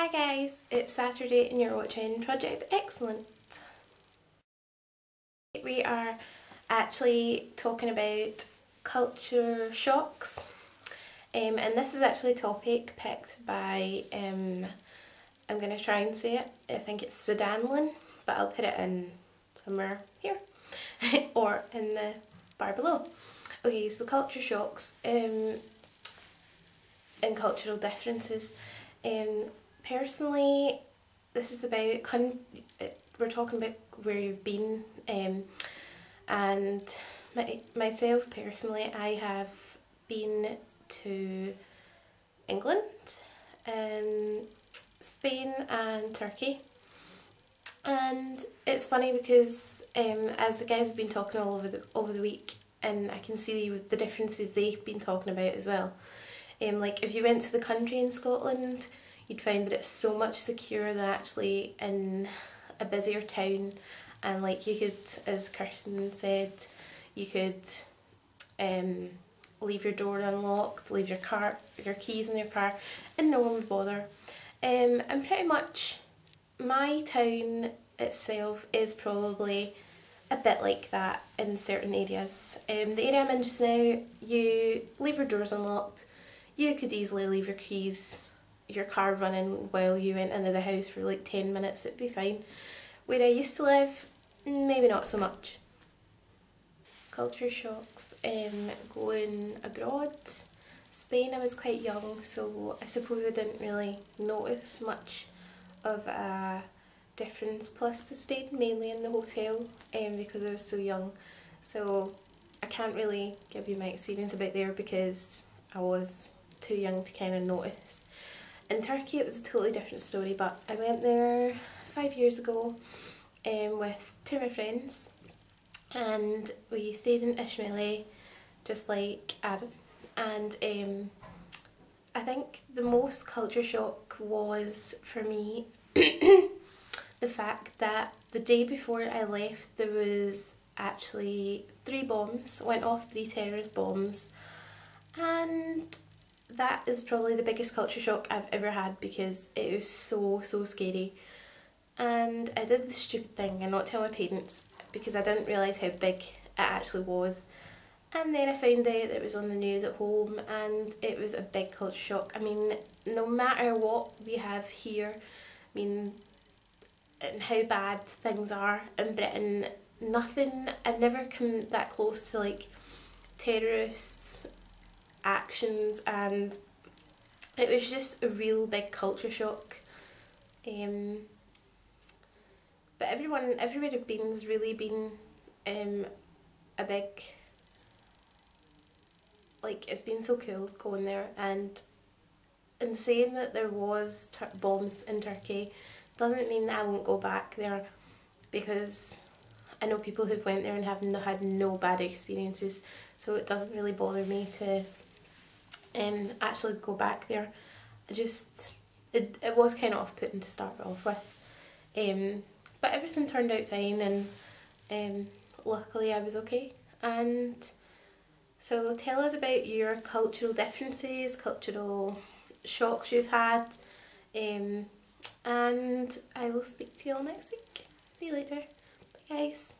Hi guys, it's Saturday and you're watching Project Excellent. We are actually talking about culture shocks, and this is actually a topic picked by, I'm going to try and say it, I think it's sydannlin, but I'll put it in somewhere here or in the bar below. Okay, so culture shocks and cultural differences. Personally, this is about, we're talking about where you've been, and myself personally, I have been to England, Spain and Turkey. And it's funny because as the guys have been talking all over the week, and I can see the differences they've been talking about as well. Like if you went to the country in Scotland, you'd find that it's so much secure than actually in a busier town, and like you could, as Kirsten said, you could leave your door unlocked, leave your keys in your car, and no one would bother. And pretty much my town itself is probably a bit like that in certain areas. The area I'm in just now, you leave your doors unlocked, you could easily leave your car running while you went into the house for like 10 minutes, it'd be fine. Where I used to live, maybe not so much. Culture shocks, going abroad. Spain I was quite young, so I suppose I didn't really notice much of a difference, plus I stayed mainly in the hotel because I was so young, so I can't really give you my experience about there because I was too young to kind of notice. In Turkey it was a totally different story, but I went there 5 years ago with two of my friends, and we stayed in Ismaili just like Adam, and I think the most culture shock was for me the fact that the day before I left there was actually 3 bombs, went off 3 terrorist bombs, and that is probably the biggest culture shock I've ever had because it was so scary. And I did the stupid thing and not tell my parents because I didn't realise how big it actually was. And then I found out that it was on the news at home, and it was a big culture shock. I mean, no matter what we have here, I mean, and how bad things are in Britain, I've never come that close to like terrorists actions, and it was just a real big culture shock. But everywhere I've been has really been a big, like, it's been so cool going there. And in saying that there was bombs in Turkey doesn't mean that I won't go back there, because I know people who've went there and have had no bad experiences, so it doesn't really bother me to actually go back there. It was kind of off-putting to start off with, but everything turned out fine, and luckily I was okay. And so tell us about your cultural differences, cultural shocks you've had, and I will speak to you all next week. See you later. Bye guys.